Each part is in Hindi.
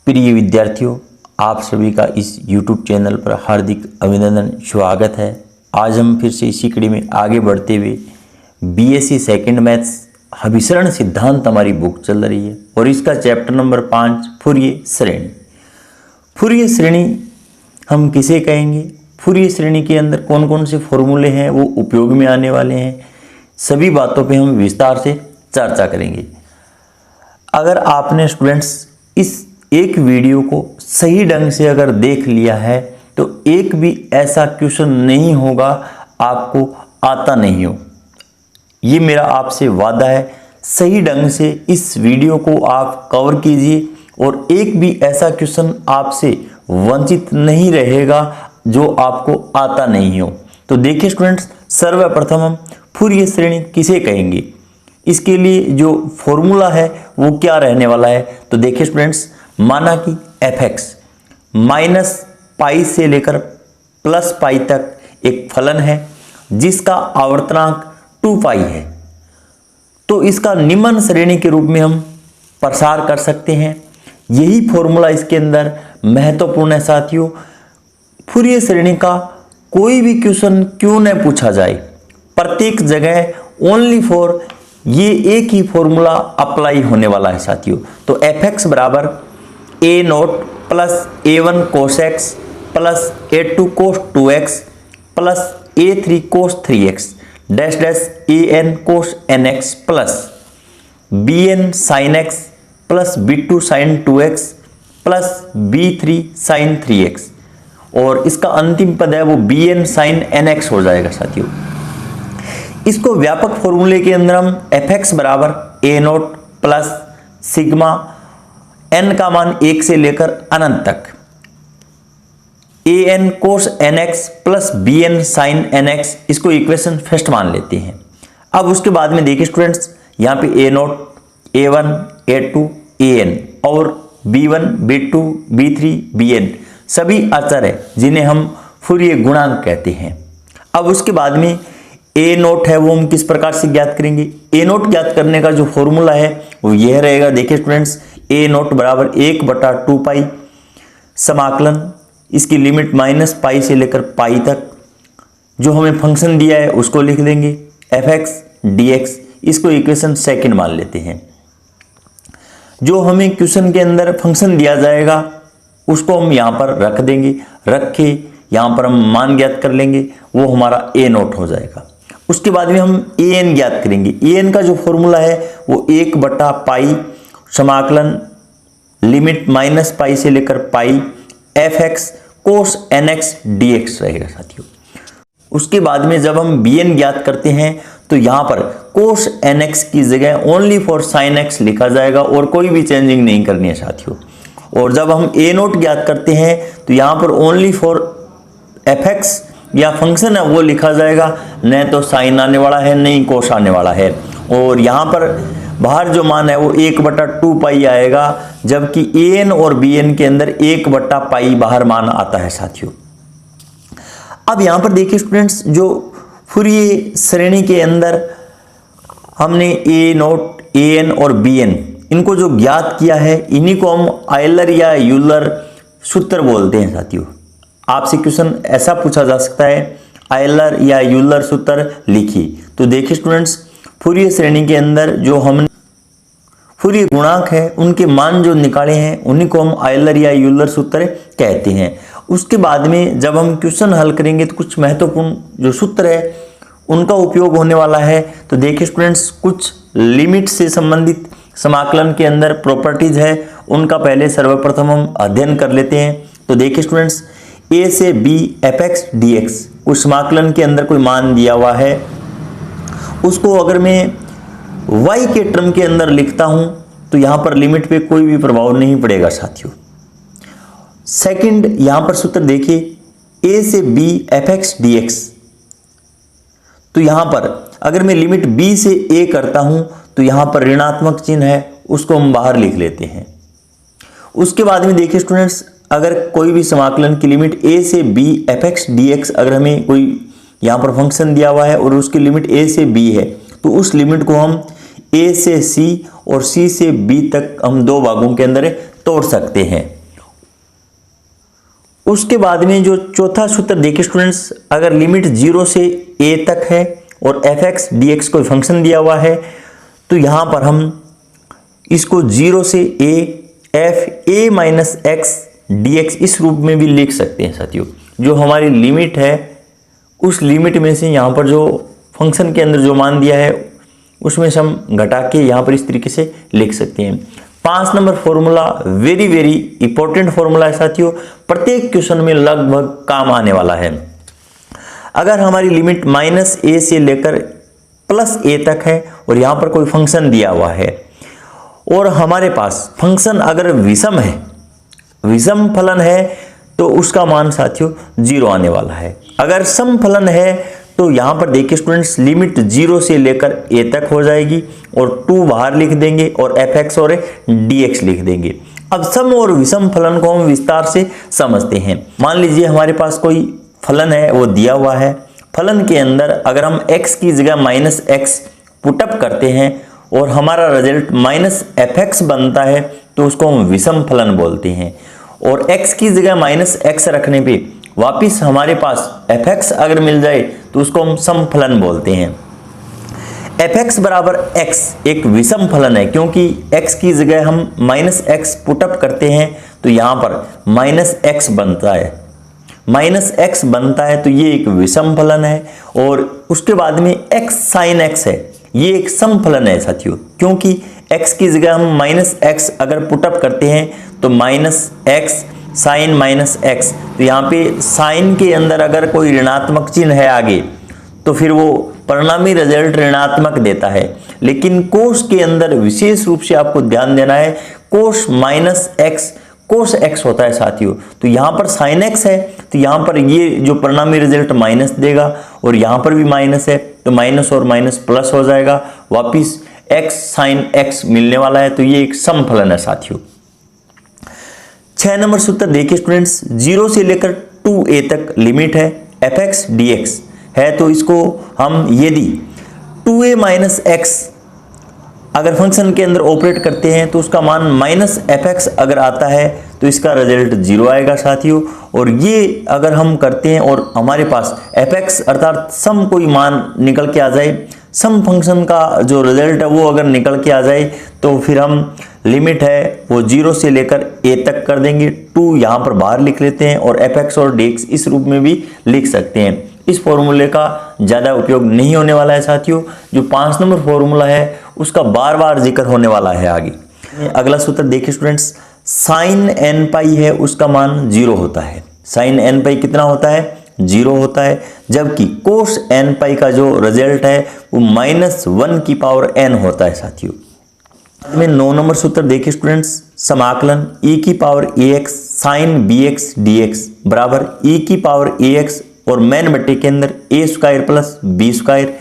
प्रिय विद्यार्थियों, आप सभी का इस YouTube चैनल पर हार्दिक अभिनंदन, स्वागत है। आज हम फिर से इसी कड़ी में आगे बढ़ते हुए BSc सेकंड मैथ्स अभिसरण सिद्धांत हमारी बुक चल रही है और इसका चैप्टर नंबर 5 फूरिये श्रेणी। फूरिये श्रेणी हम किसे कहेंगे, फूरिये श्रेणी के अंदर कौन कौन से फॉर्मूले हैं वो उपयोग में आने वाले हैं, सभी बातों पे हम विस्तार से चर्चा करेंगे। अगर आपने स्टूडेंट्स इस एक वीडियो को सही ढंग से अगर देख लिया है तो एक भी ऐसा क्वेश्चन नहीं होगा आपको आता नहीं हो, ये मेरा आपसे वादा है। सही ढंग से इस वीडियो को आप कवर कीजिए और एक भी ऐसा क्वेश्चन आपसे वंचित नहीं रहेगा जो आपको आता नहीं हो। तो देखिए स्टूडेंट्स, सर्वप्रथम हम फूरिये श्रेणी किसे कहेंगे, इसके लिए जो फॉर्मूला है वो क्या रहने वाला है। तो देखिए स्टूडेंट्स, माना कि fx माइनस पाई से लेकर प्लस पाई तक एक फलन है जिसका आवर्तनांक 2 पाई है, तो इसका निम्न श्रेणी के रूप में हम प्रसार कर सकते हैं। यही फॉर्मूला इसके अंदर महत्वपूर्ण है साथियों। फूरिये श्रेणी का कोई भी क्वेश्चन क्यों न पूछा जाए, प्रत्येक जगह ओनली फॉर ये एक ही फॉर्मूला अप्लाई होने वाला है साथियों। तो fx बराबर a0 plus a1 cos x plus a2 cos 2x plus a3 cos 3x dash dash an cos nx plus bn sin x plus b2 sin 2x plus b3 sin 3x, और इसका अंतिम पद है वो bn sin nx हो जाएगा साथियों। इसको व्यापक फॉर्मूले के अंदर हम fx बराबर a0 प्लस सिग्मा n का मान 1 से लेकर अनंत तक an cos nx plus bn sin nx, इसको इक्वेशन फर्स्ट मान लेते हैं। अब उसके बाद में देखिए स्टूडेंट्स, यहाँ पे a0, a1, a2, an और b1, b2, b3, bn सभी अचर है जिन्हें हम फूरिये गुणांक कहते हैं। अब उसके बाद में a0 है वो हम किस प्रकार से ज्ञात करेंगे। a0 ज्ञात करने का जो फॉर्मूला है वो यह रहेगा। देखिए स्टूडेंट्स, a0 बराबर 1/2 पाई समाकलन, इसकी लिमिट माइनस पाई से लेकर पाई तक, जो हमें फंक्शन दिया है उसको लिख देंगे fx dx, इसको इक्वेशन सेकंड मान लेते हैं। जो हमें क्वेश्चन के अंदर फंक्शन दिया जाएगा उसको हम यहाँ पर रख देंगे, रख के यहाँ पर हम मान ज्ञात कर लेंगे, वो हमारा a0 हो जाएगा। उसके बाद में हम an ज्ञात करेंगे। an का जो फॉर्मूला है वो 1/पाई समाकलन लिमिट माइनस पाई से लेकर पाई fx cos nx dx रहेगा साथियों। उसके बाद में जब हम bn ज्ञात करते हैं तो यहाँ पर cos nx की जगह ओनली फॉर sin x लिखा जाएगा और कोई भी चेंजिंग नहीं करनी है साथियों। और जब हम a0 ज्ञात करते हैं तो यहाँ पर ओनली फॉर fx या फंक्शन है वो लिखा जाएगा, न तो साइन आने वाला है न ही कोस आने वाला है। और यहाँ पर बाहर जो मान है वो 1/2 पाई आएगा, जबकि an और bn के अंदर 1/पाई बाहर मान आता है साथियों। अब यहाँ पर देखिए स्टूडेंट्स, जो फूरिये श्रेणी के अंदर हमने a0, an और bn इनको जो ज्ञात किया है, इन्हीं को हम आयलर या यूलर सूत्र बोलते हैं साथियों। आपसे क्वेश्चन ऐसा पूछा जा सकता है, आयलर या यूलर सूत्र लिखिए। तो देखिए स्टूडेंट्स, फूरिये श्रेणी के अंदर जो हमने फूरिये गुणांक है उनके मान जो निकाले हैं उन्हीं को हम आयलर या यूलर सूत्र कहते हैं। उसके बाद में जब हम क्वेश्चन हल करेंगे तो कुछ महत्वपूर्ण जो सूत्र है उनका उपयोग होने वाला है। तो देखिए स्टूडेंट्स, कुछ लिमिट से संबंधित समाकलन के अंदर प्रॉपर्टीज है, उनका पहले सर्वप्रथम हम अध्ययन कर लेते हैं। तो देखिए स्टूडेंट्स, a से b fx dx, उस समाकलन के अंदर कोई मान दिया हुआ है, उसको अगर मैं y के टर्म के अंदर लिखता हूं तो यहां पर लिमिट पे कोई भी प्रभाव नहीं पड़ेगा साथियों। सेकंड, यहां पर सूत्र देखिए, a से b fx dx, तो यहां पर अगर मैं लिमिट b से a करता हूं तो यहां पर ऋणात्मक चिन्ह है, उसको हम बाहर लिख लेते हैं। उसके बाद में देखिए स्टूडेंट्स, अगर कोई भी समाकलन की लिमिट a से b fx dx, अगर हमें कोई यहाँ पर फंक्शन दिया हुआ है और उसकी लिमिट a से b है, तो उस लिमिट को हम a से c और c से b तक हम दो भागों के अंदर तोड़ सकते हैं। उसके बाद में जो चौथा सूत्र देखिए स्टूडेंट्स, अगर लिमिट 0 से a तक है और fx dx कोई फंक्शन दिया हुआ है तो यहां पर हम इसको 0 से a f a minus x dx इस रूप में भी लिख सकते हैं साथियों। जो हमारी लिमिट है उस लिमिट में से यहाँ पर जो फंक्शन के अंदर जो मान दिया है उसमें से हम घटा के यहाँ पर इस तरीके से लिख सकते हैं। 5 number formula very very important formula है साथियों, प्रत्येक क्वेश्चन में लगभग काम आने वाला है। अगर हमारी लिमिट माइनस ए से लेकर प्लस ए तक है और यहाँ पर कोई फंक्शन दिया हुआ है और हमारे पास फंक्शन अगर विषम है, विषम फलन है, तो उसका मान साथियों 0 आने वाला है। अगर सम फलन है तो यहां पर देखिए स्टूडेंट्स, लिमिट 0 से लेकर a तक हो जाएगी और 2 बाहर लिख देंगे और fx और dx लिख देंगे। अब सम और विषम फलन को हम विस्तार से समझते हैं। मान लीजिए हमारे पास कोई फलन है, वो दिया हुआ है। फलन के अंदर अगर हम x की जगह माइनस एक्स पुटअप करते हैं और हमारा रिजल्ट माइनस fx बनता है तो उसको हम विषम फलन बोलते हैं। और x की जगह माइनस एक्स रखने पे वापिस हमारे पास fx अगर मिल जाए तो उसको हम सम फलन बोलते हैं। fx बराबर x एक विषम फलन है, क्योंकि x की जगह हम माइनस एक्स पुटअप करते हैं तो यहाँ पर माइनस एक्स बनता है, माइनस एक्स बनता है तो ये एक विषम फलन है। और उसके बाद में x साइन x है, ये एक सम फलन है साथियों, क्योंकि x की जगह हम माइनस एक्स अगर पुटअप करते हैं तो minus x sine minus x, तो यहाँ पे साइन के अंदर अगर कोई ऋणात्मक चिन्ह है आगे तो फिर वो परिणामी रिजल्ट ऋणात्मक देता है। लेकिन कोस के अंदर विशेष रूप से आपको ध्यान देना है, कोस माइनस एक्स कोस एक्स होता है साथियों। तो यहाँ पर साइन एक्स है तो यहाँ पर ये जो परिणामी रिजल्ट माइनस देगा और यहाँ पर भी माइनस है तो माइनस और माइनस प्लस हो जाएगा, वापिस एक्स साइन एक्स मिलने वाला है। तो ये एक सम फलन है साथियों। 6 नंबर सूत्र देखिए स्टूडेंट्स, 0 से लेकर 2a तक लिमिट है, fx dx है तो इसको हम यदि 2a माइनस एक्स अगर फंक्शन के अंदर ऑपरेट करते हैं तो उसका मान माइनस fx अगर आता है तो इसका रिजल्ट 0 आएगा साथियों। और ये अगर हम करते हैं और हमारे पास fx अर्थात सम कोई मान निकल के आ जाए, सम फंक्शन का जो रिजल्ट है वो अगर निकल के आ जाए तो फिर हम लिमिट है वो 0 से लेकर a तक कर देंगे। 2 यहाँ पर बाहर लिख लेते हैं और fx और dx इस रूप में भी लिख सकते हैं। इस फॉर्मूले का ज़्यादा उपयोग नहीं होने वाला है साथियों। जो 5 नंबर फॉर्मूला है उसका बार बार जिक्र होने वाला है आगे। अगला सूत्र देखिए स्टूडेंट्स, साइन एन पाई है उसका मान 0 होता है। साइन एन पाई कितना होता है? 0 होता है। जबकि कोस एन पाई का जो रिजल्ट है वो -1 की पावर n होता है साथियों। में 9 नंबर सूत्र देखिए स्टूडेंट्स, समाकलन e की power ax sine bx dx बराबर e की पावर ax और मेन बट्टे के अंदर a square plus b square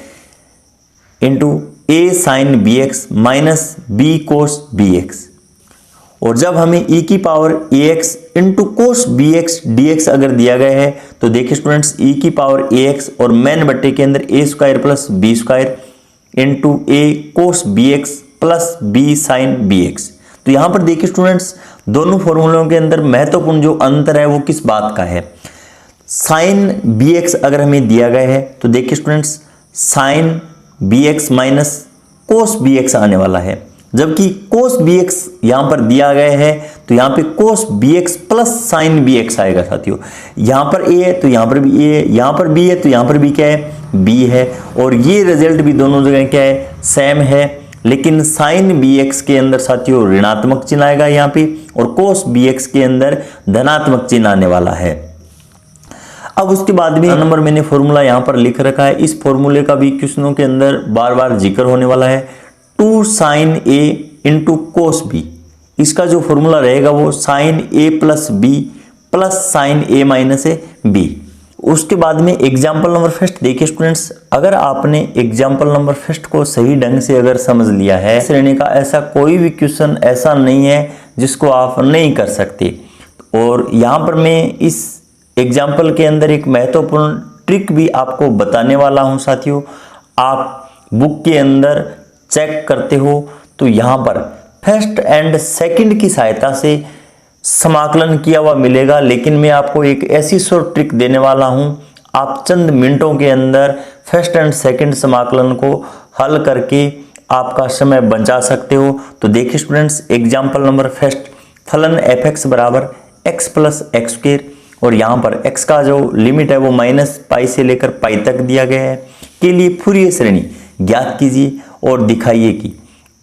into a sine bx minus b cos bx। और जब हमें e की power ax into cos bx dx अगर दिया गया है तो देखिए स्टूडेंट्स, e की पावर ax और मेन बट्टे के अंदर a square plus b square into a cos bx plus b sign bx। तो यहां पर देखिए स्टूडेंट्स, दोनों फॉर्मूलों के अंदर महत्वपूर्ण जो अंतर है वो किस बात का है। साइन bx अगर हमें दिया गया है तो देखिए students, sine bx minus cos bx आने वाला है। जबकि कोस bx यहां पर दिया गया है तो यहां पे कोस bx प्लस साइन bx आएगा साथियों। यहां पर a है तो यहां पर भी a है, यहां पर b है तो यहां पर भी क्या है? b है। और ये रिजल्ट भी दोनों जगह क्या है? सेम है। लेकिन साइन bx के अंदर साथियों ऋणात्मक चिन्ह आएगा यहाँ पे और कोस bx के अंदर धनात्मक चिन्ह आने वाला है। अब उसके बाद में नंबर मैंने फॉर्मूला यहाँ पर लिख रखा है। इस फॉर्मूले का भी क्वेश्चनों के अंदर बार बार जिक्र होने वाला है। 2 sine a into cos b, इसका जो फॉर्मूला रहेगा वो sine a plus b plus sine a minus b। उसके बाद में एग्जाम्पल नंबर फर्स्ट देखिए स्टूडेंट्स, अगर आपने एग्जाम्पल नंबर फर्स्ट को सही ढंग से अगर समझ लिया है, श्रेणी का ऐसा कोई भी क्वेश्चन ऐसा नहीं है जिसको आप नहीं कर सकते। और यहाँ पर मैं इस एग्जाम्पल के अंदर एक महत्वपूर्ण ट्रिक भी आपको बताने वाला हूँ साथियों। आप बुक के अंदर चेक करते हो तो यहाँ पर फर्स्ट एंड सेकंड की सहायता से समाकलन किया हुआ मिलेगा, लेकिन मैं आपको एक ऐसी शॉर्ट ट्रिक देने वाला हूं, आप चंद मिनटों के अंदर फर्स्ट एंड सेकंड समाकलन को हल करके आपका समय बचा सकते हो। तो देखिए स्टूडेंट्स, एग्जाम्पल नंबर फर्स्ट, फलन एफ एक्स बराबर एक्स प्लस एक्स स्क्वायर, और यहाँ पर x का जो लिमिट है वो -π से लेकर पाई तक दिया गया है, के लिए फूरियर श्रेणी ज्ञात कीजिए और दिखाइए कि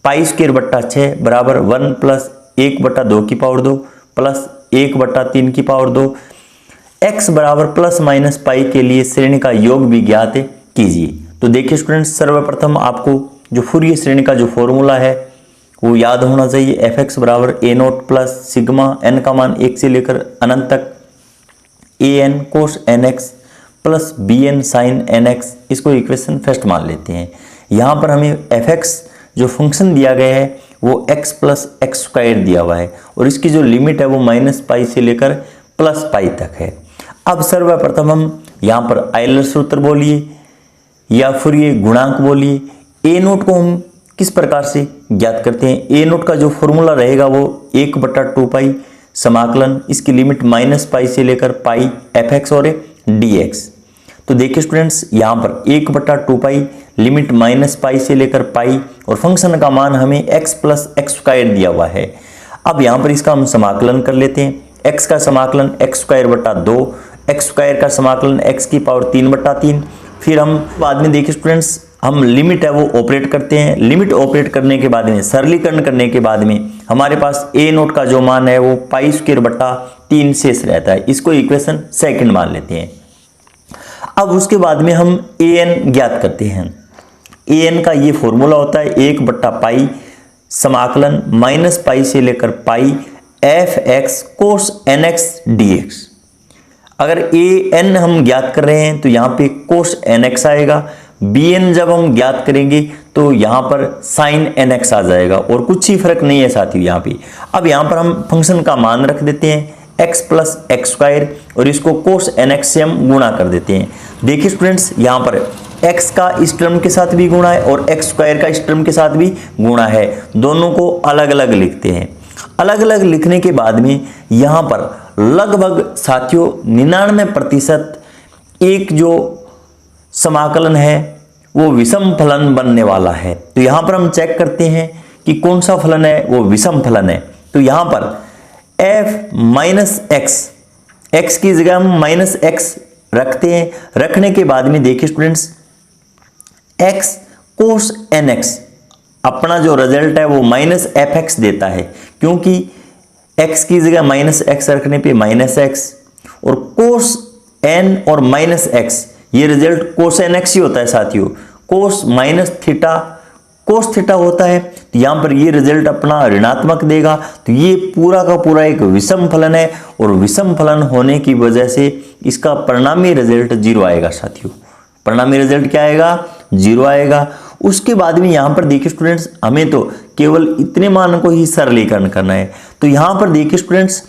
π² बट्टा 6 बराबर 1 प्लस 1/2 की पावर 2 प्लस 1/3 की पावर 2, x बराबर ±π के लिए श्रेणी का योग भी ज्ञात कीजिए। तो देखिए स्टूडेंट्स, सर्वप्रथम आपको जो फूरियर श्रेणी का जो फॉर्मूला है वो याद होना चाहिए। एफ एक्स बराबर a0 प्लस सिग्मा n का मान 1 से लेकर अनंत तक an cos nx plus bn sin nx, इसको इक्वेशन फर्स्ट मान लेते हैं। यहाँ पर हमें एफ एक्स जो फंक्शन दिया गया है वो x प्लस एक्स स्क्वायर दिया हुआ है, और इसकी जो लिमिट है वो -π से लेकर +π तक है। अब सर्वप्रथम हम यहाँ पर आयलर सूत्र बोलिए या फिर ये गुणांक बोलिए, a0 को हम किस प्रकार से ज्ञात करते हैं। a0 का जो फॉर्मूला रहेगा वो 1/2π समाकलन, इसकी लिमिट -π से लेकर पाई एफ एक्स और dx। तो देखिए स्टूडेंट्स, यहाँ पर 1/2π लिमिट -π से लेकर पाई, और फंक्शन का मान हमें x प्लस एक्स स्क्वायर दिया हुआ है। अब यहाँ पर इसका हम समाकलन कर लेते हैं। x का समाकलन x²/2, एक्स स्क्वायर का समाकलन x की पावर 3/3। फिर हम बाद में देखिए स्टूडेंट्स, हम लिमिट है वो ऑपरेट करते हैं। लिमिट ऑपरेट करने के बाद में, सरलीकरण करने के बाद में हमारे पास a0 का जो मान है वो π² शेष रहता है, इसको इक्वेशन सेकंड मान लेते हैं। अब उसके बाद में हम an ज्ञात करते हैं। an का ये फॉर्मूला होता है 1/π समाकलन -π से लेकर पाई एफ एक्स कोस nx dx। अगर an हम ज्ञात कर रहे हैं तो यहाँ पे कोस nx आएगा, bn जब हम ज्ञात करेंगे तो यहाँ पर साइन nx आ जाएगा, और कुछ ही फर्क नहीं है साथियों यहाँ पे। अब यहाँ पर हम फंक्शन का मान रख देते हैं x प्लस एक्स स्क्वायर, और इसको कोस nx से हम गुणा कर देते हैं। देखिए स्टूडेंट्स, यहाँ पर x का इस टर्म के साथ भी गुणा है और x स्क्वायर का इस टर्म के साथ भी गुणा है, दोनों को अलग अलग लिखते हैं। अलग अलग लिखने के बाद में यहाँ पर लगभग साथियों 99% एक जो समाकलन है वो विषम फलन बनने वाला है। तो यहाँ पर हम चेक करते हैं कि कौन सा फलन है वो विषम फलन है। तो यहाँ पर f माइनस एक्स की जगह हम -x रखते हैं। रखने के बाद में देखिए स्टूडेंट्स, x cos nx अपना जो रिजल्ट है वो -f(x) देता है, क्योंकि x की जगह -x रखने पे -x, और cos n और -x ये रिजल्ट cos nx ही होता है साथियों। cos cos थीटा होता है, तो यहाँ पर ये रिजल्ट अपना ऋणात्मक देगा। तो ये पूरा का पूरा एक विषम फलन है, और विषम फलन होने की वजह से इसका परिणामी रिजल्ट 0 आएगा साथियों। परिणामी रिजल्ट क्या आएगा? 0 आएगा। उसके बाद में यहाँ पर देखिए स्टूडेंट्स, हमें तो केवल इतने मान को ही सरलीकरण करना है। तो यहाँ पर देखिए स्टूडेंट्स,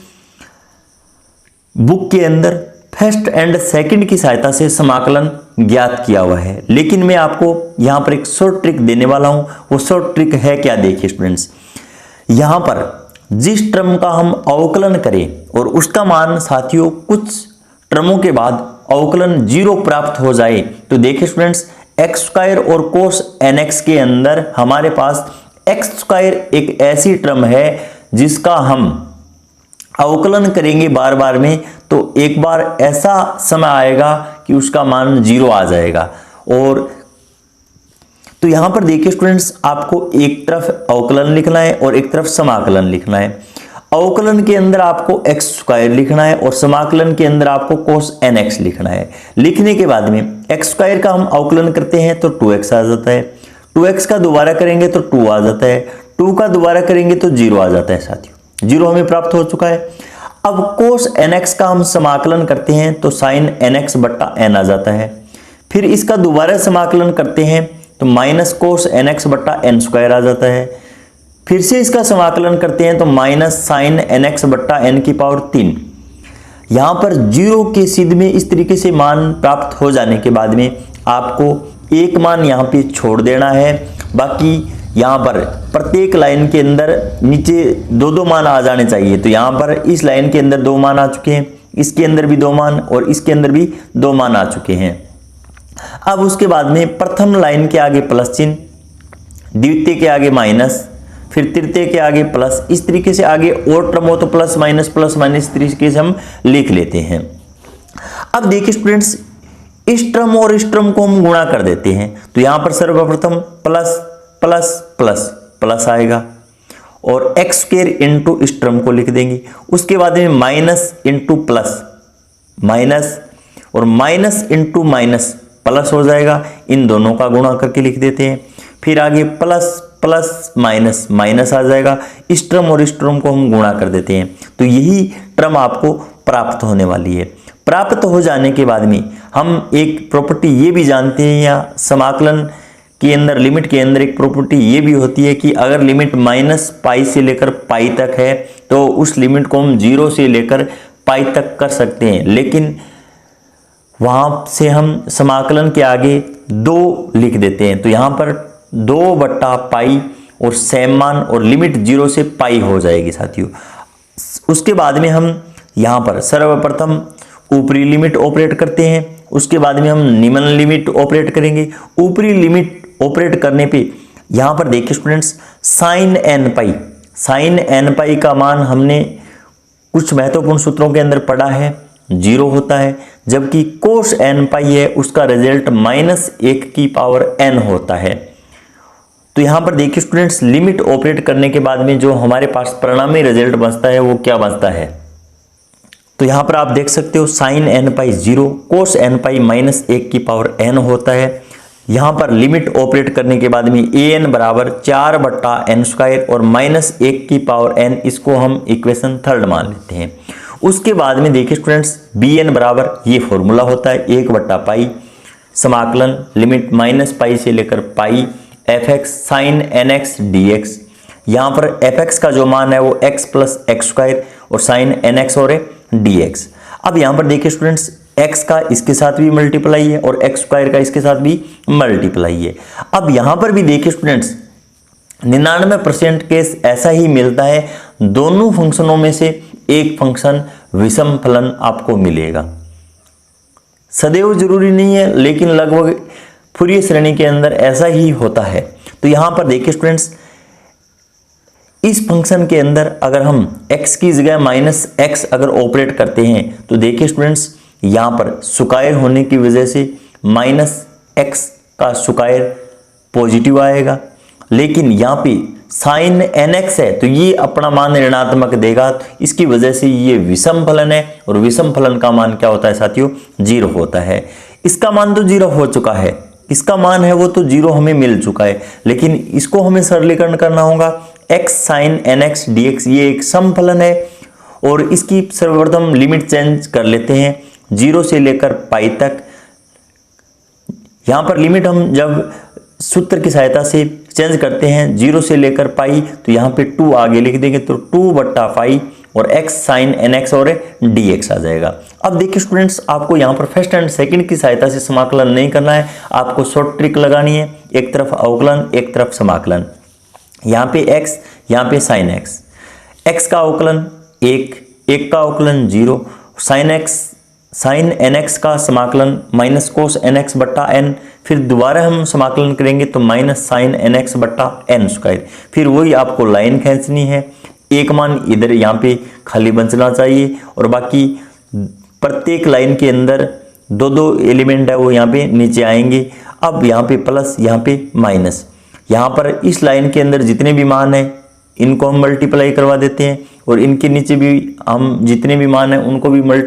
बुक के अंदर फर्स्ट एंड सेकंड की सहायता से समाकलन ज्ञात किया हुआ है, लेकिन मैं आपको यहाँ पर एक शॉर्ट ट्रिक देने वाला हूँ। वो शॉर्ट ट्रिक है क्या? देखिए स्टूडेंट्स, यहाँ पर जिस टर्म का हम अवकलन करें और उसका मान साथियों कुछ टर्मों के बाद अवकलन 0 प्राप्त हो जाए, तो देखिए स्टूडेंट्स, एक्स स्क्वायर और कोस nx के अंदर हमारे पास एक्स स्क्वायर एक ऐसी टर्म है जिसका हम अवकलन करेंगे बार बार में, तो एक बार ऐसा समय आएगा कि उसका मान 0 आ जाएगा। और तो यहां पर देखिए स्टूडेंट्स, आपको एक तरफ अवकलन लिखना है और एक तरफ समाकलन लिखना है। अवकलन के अंदर आपको एक्स स्क्वायर लिखना है और समाकलन के अंदर आपको कोस nx लिखना है। लिखने के बाद में एक्स स्क्वायर का हम अवकलन करते हैं तो 2x आ जाता है, 2x का दोबारा करेंगे तो 2 आ जाता है, 2 का दोबारा करेंगे तो 0 आ जाता है साथियों। 0 हमें प्राप्त हो चुका है। अब कोस nx का हम समाकलन करते हैं तो साइन nx बट्टा n आ जाता है। फिर इसका दोबारा समाकलन करते हैं तो माइनस कोस nx बट्टा n स्क्वायर आ जाता है। फिर से इसका समाकलन करते हैं तो माइनस साइन nx बट्टा n की पावर 3। यहाँ पर 0 के सिद्ध में इस तरीके से मान प्राप्त हो जाने के बाद में आपको एक मान यहाँ पे छोड़ देना है, बाकी यहाँ पर प्रत्येक लाइन के अंदर नीचे दो दो मान आ जाने चाहिए। तो यहाँ पर इस लाइन के अंदर 2 मान आ चुके हैं, इसके अंदर भी 2 मान और इसके अंदर भी 2 मान आ चुके हैं। अब उसके बाद में प्रथम लाइन के आगे प्लस चिन्ह, द्वितीय के आगे माइनस, फिर तृतीय के आगे प्लस, इस तरीके से आगे और टर्म हो तो प्लस माइनस इस तरीके से हम लिख लेते हैं। अब देखिए स्टूडेंट्स, इस टर्म और इस टर्म को हम गुणा कर देते हैं। तो यहां पर सर्वप्रथम प्लस प्लस प्लस प्लस आएगा और एक्स स्क्वायर इंटू इस टर्म को लिख देंगे। उसके बाद में माइनस इंटू प्लस माइनस और माइनस इंटू माइनस प्लस हो जाएगा, इन दोनों का गुणा करके लिख देते हैं। फिर आगे प्लस प्लस माइनस माइनस आ जाएगा, इस टर्म और इस टर्म को हम गुणा कर देते हैं। तो यही टर्म आपको प्राप्त होने वाली है। प्राप्त हो जाने के बाद में हम एक प्रॉपर्टी ये भी जानते हैं, या समाकलन के अंदर लिमिट के अंदर एक प्रॉपर्टी ये भी होती है कि अगर लिमिट माइनस पाई से लेकर पाई तक है तो उस लिमिट को हम 0 से लेकर पाई तक कर सकते हैं, लेकिन वहां से हम समाकलन के आगे 2 लिख देते हैं। तो यहां पर 2/पाई और सेम मान और लिमिट 0 से पाई हो जाएगी साथियों। उसके बाद में हम यहां पर सर्वप्रथम ऊपरी लिमिट ऑपरेट करते हैं, उसके बाद में हम निम्न लिमिट ऑपरेट करेंगे। ऊपरी लिमिट ऑपरेट करने पे यहां पर देखिए स्टूडेंट्स, साइन एन पाई का मान हमने कुछ महत्वपूर्ण सूत्रों के अंदर पढ़ा है 0 होता है, जबकि कोस एन पाई है उसका रिजल्ट -1 की पावर n होता है। तो यहां पर देखिए स्टूडेंट्स, लिमिट ऑपरेट करने के बाद में जो हमारे पास परिणामी रिजल्ट बचता है वो क्या बचता है। तो यहां पर आप देख सकते हो साइन एन पाई 0, कोस एन पाई -1 की पावर n होता है। यहां पर लिमिट ऑपरेट करने के बाद में an बराबर 4/n² और -1 की पावर n, इसको हम इक्वेशन 3 मान लेते हैं। उसके बाद में देखिए स्टूडेंट्स, bn बराबर ये फॉर्मूला होता है 1/पाई समाकलन लिमिट -पाई से लेकर पाई fx साइन nx dx। यहां पर fx का जो मान है वो x + x² और साइन nx और dx। अब यहां पर देखिए स्टूडेंट्स, x का इसके साथ भी मल्टीप्लाई है और x² का इसके साथ भी मल्टीप्लाई है। अब यहां पर भी देखिए स्टूडेंट्स, 99% केस ऐसा ही मिलता है, दोनों फंक्शनों में से एक फंक्शन विषम फलन आपको मिलेगा। सदैव जरूरी नहीं है, लेकिन लगभग फूरियर श्रेणी के अंदर ऐसा ही होता है। तो यहां पर देखिए स्टूडेंट्स, इस फंक्शन के अंदर अगर हम x की जगह -x अगर ऑपरेट करते हैं तो देखिए स्टूडेंट्स, यहां पर स्क्वायर होने की वजह से -x का स्क्वायर पॉजिटिव आएगा, लेकिन यहाँ पे साइन nx है तो ये अपना मान ऋणात्मक देगा। इसकी वजह से ये विषम फलन है और विषम फलन का मान क्या होता है साथियों, 0 होता है। इसका मान तो 0 हो चुका है, इसका मान है वो तो 0 हमें मिल चुका है, लेकिन इसको हमें सरलीकरण करना होगा। x साइन nx dx ये एक सम फलन है और इसकी सर्वप्रथम लिमिट चेंज कर लेते हैं 0 से लेकर पाई तक। यहां पर लिमिट हम जब सूत्र की सहायता से चेंज करते हैं 0 से लेकर पाई, तो यहाँ पे 2 आगे लिख देंगे तो 2/पाई और x साइन nx और dx आ जाएगा। अब देखिए स्टूडेंट्स, आपको यहाँ पर फर्स्ट एंड सेकंड की सहायता से समाकलन नहीं करना है, आपको शॉर्ट ट्रिक लगानी है। एक तरफ अवकलन, एक तरफ समाकलन। यहाँ पे x, यहाँ पे साइन x का अवकलन 1 का अवकलन 0, साइन nx का समाकलन -कोस nx/n, फिर दोबारा हम समाकलन करेंगे तो -साइन nx/n²। फिर वही आपको लाइन खींचनी है, एक मान इधर यहाँ पे खाली बचना चाहिए और बाकी प्रत्येक लाइन के अंदर 2 एलिमेंट है वो यहाँ पे नीचे आएंगे। अब यहाँ पे प्लस, यहाँ पे माइनस। यहाँ पर इस लाइन के अंदर जितने भी मान हैं इनको हम मल्टीप्लाई करवा देते हैं और इनके नीचे भी हम जितने भी मान हैं उनको भी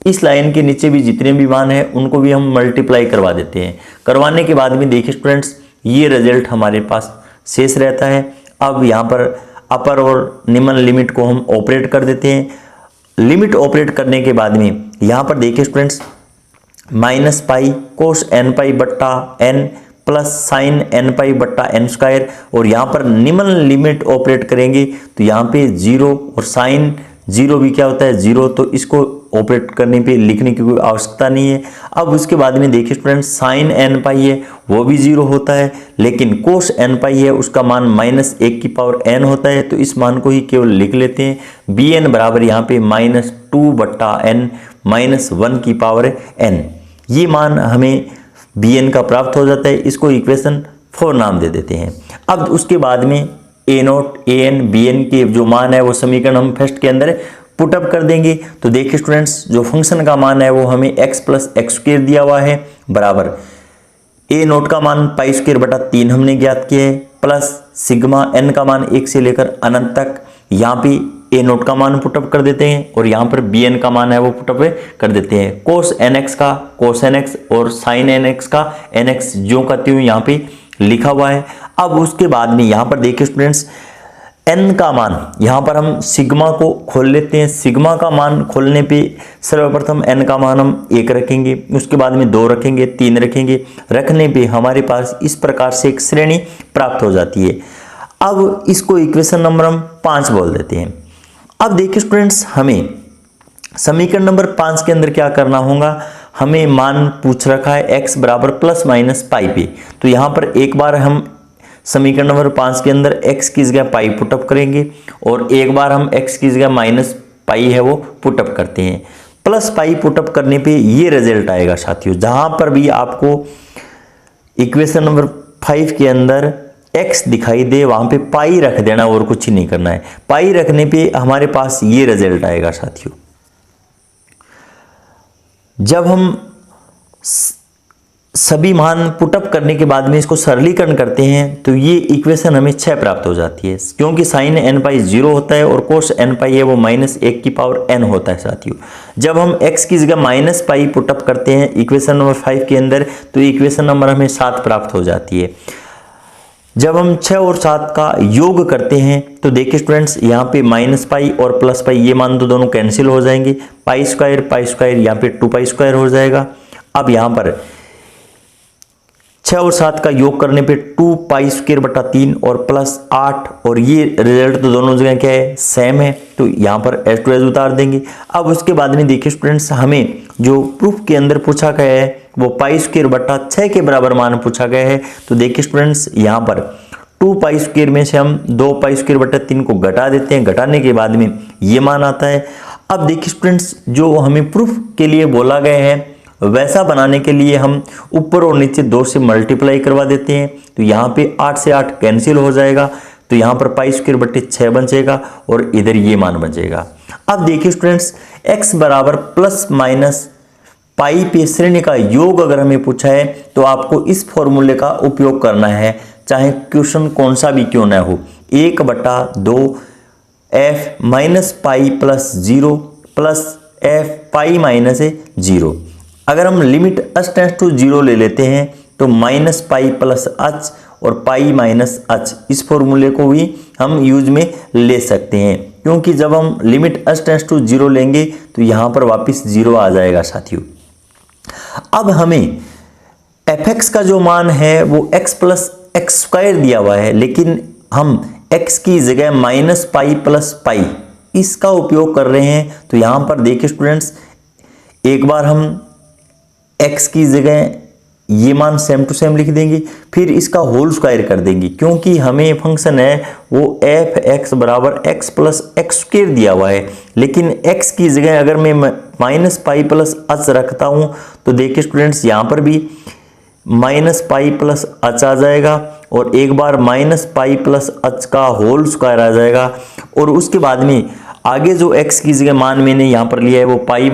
इस लाइन के नीचे भी जितने भी मान हैं उनको भी हम मल्टीप्लाई करवा देते हैं। करवाने के बाद में देखिए स्टूडेंट्स, ये रिजल्ट हमारे पास शेष रहता है। अब यहाँ पर अपर और निम्न लिमिट को हम ऑपरेट कर देते हैं। लिमिट ऑपरेट करने के बाद में यहाँ पर देखिए स्टूडेंट्स, -पाई कोस n/n प्लस साइन n/n² और यहाँ पर निम्न लिमिट ऑपरेट करेंगे तो यहाँ पे 0 और साइन 0 भी क्या होता है 0, तो इसको ऑपरेट करने पे लिखने की कोई आवश्यकता नहीं है। अब उसके बाद में देखिए स्टूडेंट्स साइन एन पाई है वो भी 0 होता है, लेकिन कोस एन पाई है उसका मान -1 की पावर n होता है, तो इस मान को ही केवल लिख लेते हैं। बी एन बराबर यहाँ पे -2/n -1 की पावर n, ये मान हमें बी एन का प्राप्त हो जाता है। इसको इक्वेशन 4 नाम दे देते हैं। अब उसके बाद में ए note A N B N के जो मान है वो समीकरण हम फर्स्ट के अंदर पुटअप कर देंगे। तो देखिए स्टूडेंट्स जो फंक्शन का मान है वो हमें x + x² दिया हुआ है बराबर ए नोट का मान π² हमने ज्ञात किया है प्लस सिग्मा n का मान 1 से लेकर अनंत तक। यहाँ पे ए नोट का मान पुटअप कर देते हैं और यहाँ पर बी एन का मान है वो पुटअप कर देते हैं। कोस nx का कोस nx और साइन nx का nx जो का त्यों यहाँ पे लिखा हुआ है। अब उसके बाद में यहाँ पर देखिए स्टूडेंट्स n का मान, यहाँ पर हम सिग्मा को खोल लेते हैं। सिग्मा का मान खोलने पे सर्वप्रथम n का मान हम 1 रखेंगे, उसके बाद में 2 रखेंगे, 3 रखेंगे, रखने पे हमारे पास इस प्रकार से एक श्रेणी प्राप्त हो जाती है। अब इसको इक्वेशन नंबर हम 5 बोल देते हैं। अब देखिए स्टूडेंट्स हमें समीकरण नंबर 5 के अंदर क्या करना होगा, हमें मान पूछ रखा है x बराबर ± पाई पे, तो यहाँ पर एक बार हम समीकरण नंबर 5 के अंदर x की जगह पाई पुटअप करेंगे और एक बार हम x की जगह -पाई है वो पुटअप करते हैं। प्लस पाई पुटअप करने पे ये रिजल्ट आएगा साथियों। जहां पर भी आपको इक्वेशन नंबर 5 के अंदर x दिखाई दे वहां पे पाई रख देना और कुछ ही नहीं करना है। पाई रखने पे हमारे पास ये रिजल्ट आएगा साथियों। जब हम सभी मान पुटअप करने के बाद में इसको सरलीकरण करते हैं तो ये इक्वेशन हमें 6 प्राप्त हो जाती है, क्योंकि साइन n पाई 0 होता है और कोस n पाई है वो -1 की पावर n होता है साथियों। जब हम x की जगह -पाई पुटअप करते हैं इक्वेशन नंबर 5 के अंदर तो इक्वेशन नंबर हमें 7 प्राप्त हो जाती है। जब हम 6 और 7 का योग करते हैं तो देखिए स्टूडेंट्स यहाँ पे -पाई और +पाई ये मान तो दोनों कैंसिल हो जाएंगे, पाई² यहाँ पे 2π² हो जाएगा। अब यहाँ पर 6 और 7 का योग करने पे 2π² और +8 और ये रिजल्ट तो दोनों जगह क्या है सेम है, तो यहाँ पर s2 उतार देंगे। अब उसके बाद में देखिए स्टूडेंट्स हमें जो प्रूफ के अंदर पूछा गया है वो π² के बराबर मान पूछा गया है। तो देखिए स्टूडेंट्स यहाँ पर 2π² में से हम 2π² को घटा देते हैं, घटाने के बाद में ये मान आता है। अब देखिए स्टूडेंट्स जो हमें प्रूफ के लिए बोला गया है वैसा बनाने के लिए हम ऊपर और नीचे 2 से मल्टीप्लाई करवा देते हैं, तो यहाँ पे 8 से 8 कैंसिल हो जाएगा, तो यहाँ पर π² बचेगा और इधर ये मान बचेगा। अब देखिए स्टूडेंट्स x बराबर ± पाई पे श्रेणी का योग अगर हमें पूछा है तो आपको इस फॉर्मूले का उपयोग करना है, चाहे क्वेश्चन कौन सा भी क्यों ना हो। 1/2 f -पाई + 0 प्लस f पाई - 0। अगर हम लिमिट h → 0 ले लेते हैं तो -पाई + h और पाई - h इस फॉर्मूले को भी हम यूज में ले सकते हैं, क्योंकि जब हम लिमिट h → 0 लेंगे तो यहाँ पर वापस 0 आ जाएगा साथियों। अब हमें fx का जो मान है वो x + x² दिया हुआ है, लेकिन हम x की जगह -पाई + पाई इसका उपयोग कर रहे हैं। तो यहाँ पर देखिए स्टूडेंट्स एक बार हम x की जगह ये मान सेम टू सेम लिख देंगे, फिर इसका होल स्क्वायर कर देंगे, क्योंकि हमें फंक्शन है वो f(x) बराबर x + x² दिया हुआ है, लेकिन x की जगह अगर मैं -पाई + h रखता हूँ तो देखिए स्टूडेंट्स यहाँ पर भी -पाई + h आ जाएगा और एक बार -पाई + h का होल स्क्वायर आ जाएगा। और उसके बाद में आगे जो x की जगह मान मैंने यहाँ पर लिया है वो पाई -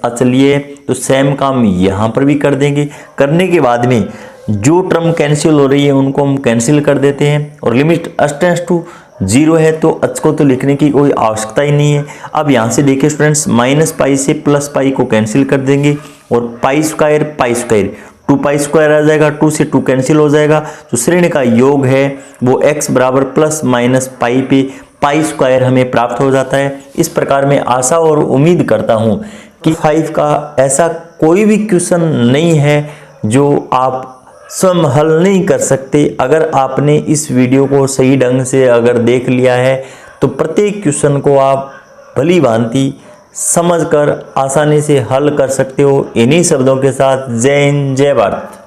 h लिए, तो सेम काम यहाँ पर भी कर देंगे। करने के बाद में जो टर्म कैंसिल हो रही है उनको हम कैंसिल कर देते हैं और लिमिट h → 0 है तो h को तो लिखने की कोई आवश्यकता ही नहीं है। अब यहाँ से देखिए स्टूडेंट्स -पाई से +पाई को कैंसिल कर देंगे और π² 2π² आ जाएगा, 2 से 2 कैंसिल हो जाएगा। तो श्रेणी का योग है वो x बराबर ± पाई पे π² हमें प्राप्त हो जाता है। इस प्रकार मैं आशा और उम्मीद करता हूँ कि 5 का ऐसा कोई भी क्वेश्चन नहीं है जो आप स्वयं हल नहीं कर सकते। अगर आपने इस वीडियो को सही ढंग से अगर देख लिया है तो प्रत्येक क्वेश्चन को आप भली भांति समझकर आसानी से हल कर सकते हो। इन्हीं शब्दों के साथ जय हिंद, जय भारत।